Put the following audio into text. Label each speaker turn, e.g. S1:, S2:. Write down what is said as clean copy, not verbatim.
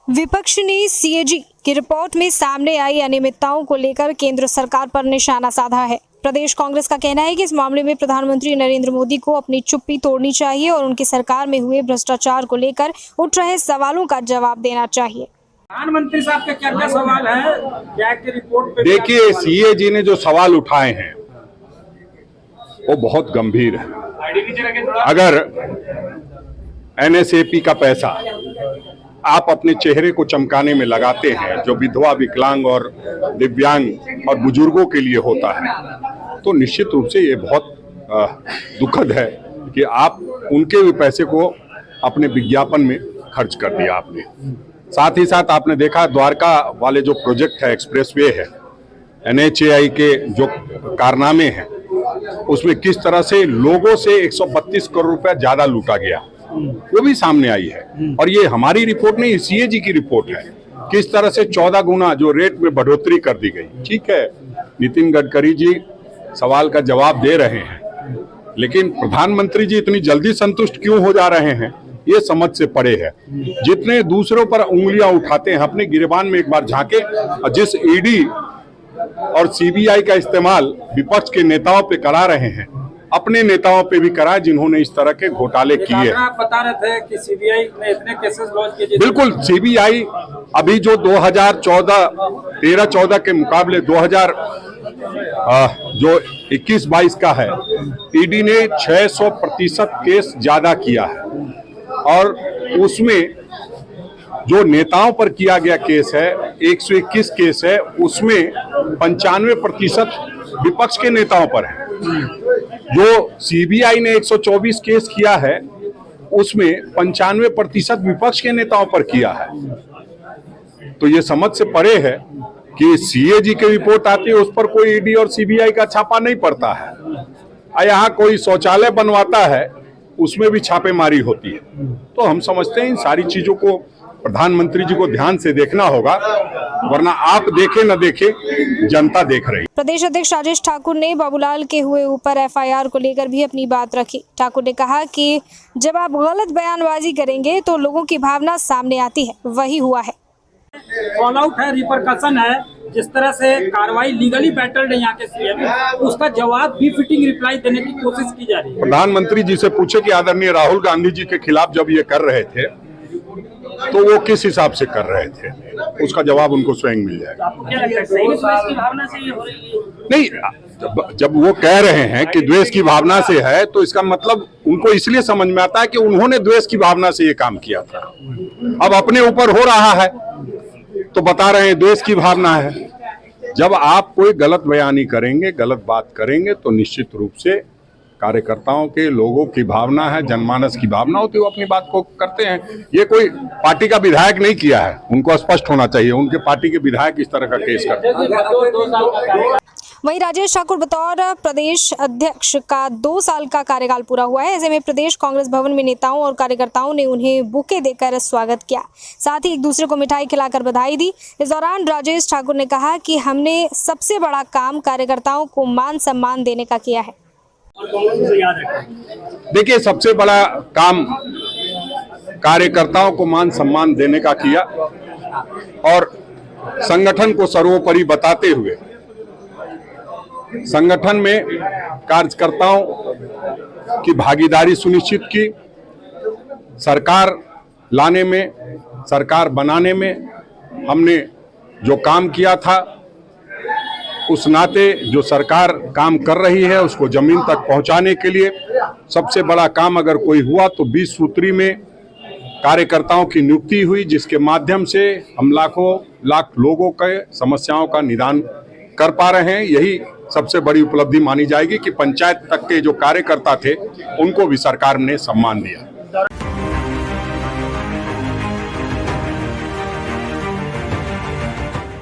S1: विपक्ष ने सीएजी की रिपोर्ट में सामने आई अनियमितताओं को लेकर केंद्र सरकार पर निशाना साधा है। प्रदेश कांग्रेस का कहना है कि इस मामले में प्रधानमंत्री नरेंद्र मोदी को अपनी चुप्पी तोड़नी चाहिए और उनकी सरकार में हुए भ्रष्टाचार को लेकर उठ रहे सवालों का जवाब देना चाहिए।
S2: प्रधानमंत्री साहब का क्या सवाल है क्या की रिपोर्ट पे?
S3: देखिए, सीएजी ने जो सवाल उठाए हैं वो बहुत गंभीर है। अगर एनएसएपी का पैसा आप अपने चेहरे को चमकाने में लगाते हैं, जो विधवा, विकलांग और दिव्यांग और बुजुर्गों के लिए होता है, तो निश्चित रूप से ये बहुत दुखद है कि आप उनके भी पैसे को अपने विज्ञापन में खर्च कर दिया आपने। साथ ही साथ आपने देखा द्वारका वाले जो प्रोजेक्ट है, एक्सप्रेसवे है, एनएचएआई के जो कारनामे हैं, उसमें किस तरह से लोगों से 132 करोड़ रुपया ज्यादा लूटा गया, वो भी सामने आई है। और ये हमारी रिपोर्ट नहीं, सीएजी की रिपोर्ट है। किस तरह से 14 गुना जो रेट में बढ़ोतरी कर दी गई। ठीक है, नितिन गडकरी जी सवाल का जवाब दे रहे हैं, लेकिन प्रधानमंत्री जी इतनी जल्दी संतुष्ट क्यों हो जा रहे हैं, ये समझ से परे है। जितने दूसरों पर उंगलियां उठाते हैं, अपने गिरेबान में एक बार झांके। जिस ईडी और सीबीआई का इस्तेमाल विपक्ष के नेताओं पे करा रहे हैं, अपने नेताओं पे भी करा जिन्होंने इस तरह के घोटाले किए।
S2: आप बता रहे थे कि सीबीआई ने इतने केसेस लॉन्च किए।
S3: बिल्कुल, सीबीआई अभी जो 2013-14 के मुकाबले 2021-22 का है, ईडी ने 600% केस ज्यादा किया है। और उसमें जो नेताओं पर किया गया केस है, 121 केस है, उसमें 95% विपक्ष के नेताओं पर है। जो सीबीआई ने 124 केस किया है, उसमें 95% विपक्ष के नेताओं पर किया है। तो ये समझ से परे है कि सीएजी की रिपोर्ट आती है, उस पर कोई ईडी और सीबीआई का छापा नहीं पड़ता है। यहाँ कोई शौचालय बनवाता है, उसमें भी छापेमारी होती है। तो हम समझते हैं इन सारी चीजों को प्रधानमंत्री जी को ध्यान से देखना होगा, वरना आप देखे न देखे जनता देख रही।
S1: प्रदेश अध्यक्ष राजेश ठाकुर ने बाबूलाल के हुए ऊपर एफआईआर को लेकर भी अपनी बात रखी। ठाकुर ने कहा कि जब आप गलत बयानबाजी करेंगे तो लोगों की भावना सामने आती है, वही हुआ है।
S2: फॉल आउट है, रिपरकशन है। जिस तरह से कार्रवाई लीगली बैटल्ड है यहाँ के सीएम, उसका जवाब भी फिटिंग रिप्लाई देने की कोशिश की जा रही है। प्रधानमंत्री
S3: जी से पूछे कि आदरणीय राहुल गांधी जी के खिलाफ जब ये कर रहे थे तो वो किस हिसाब से कर रहे थे, उसका जवाब उनको स्वयं मिल जाएगा। नहीं, जब वो कह रहे हैं कि द्वेष की भावना से है, तो इसका मतलब उनको इसलिए समझ में आता है कि उन्होंने द्वेष की भावना से ये काम किया था। अब अपने ऊपर हो रहा है तो बता रहे हैं द्वेष की भावना है। जब आप कोई गलत बयानी करेंगे, गलत बात करेंगे, तो निश्चित रूप से कार्यकर्ताओं के, लोगों की भावना है, जनमानस की भावना होती है, वो अपनी बात को करते हैं। ये कोई पार्टी का विधायक नहीं किया है, उनको स्पष्ट होना चाहिए। उनके पार्टी के विधायक इस तरह का केस करते हैं।
S1: वहीं राजेश ठाकुर बतौर प्रदेश अध्यक्ष का 2 साल का कार्यकाल पूरा हुआ है। ऐसे में प्रदेश कांग्रेस भवन में नेताओं और कार्यकर्ताओं ने उन्हें बुके देकर स्वागत किया, साथ ही एक दूसरे को मिठाई खिलाकर बधाई दी। इस दौरान राजेश ठाकुर ने कहा कि हमने सबसे बड़ा काम कार्यकर्ताओं को मान सम्मान देने का किया है।
S3: देखिए, सबसे बड़ा काम कार्यकर्ताओं को मान सम्मान देने का किया और संगठन को सर्वोपरि बताते हुए संगठन में कार्यकर्ताओं की भागीदारी सुनिश्चित की। सरकार लाने में, सरकार बनाने में हमने जो काम किया था, उस नाते जो सरकार काम कर रही है उसको जमीन तक पहुंचाने के लिए सबसे बड़ा काम अगर कोई हुआ तो 20 सूत्री में कार्यकर्ताओं की नियुक्ति हुई, जिसके माध्यम से हम लाखों लाख लोगों के समस्याओं का निदान कर पा रहे हैं। यही सबसे बड़ी उपलब्धि मानी जाएगी कि पंचायत तक के जो कार्यकर्ता थे उनको भी सरकार ने सम्मान दिया।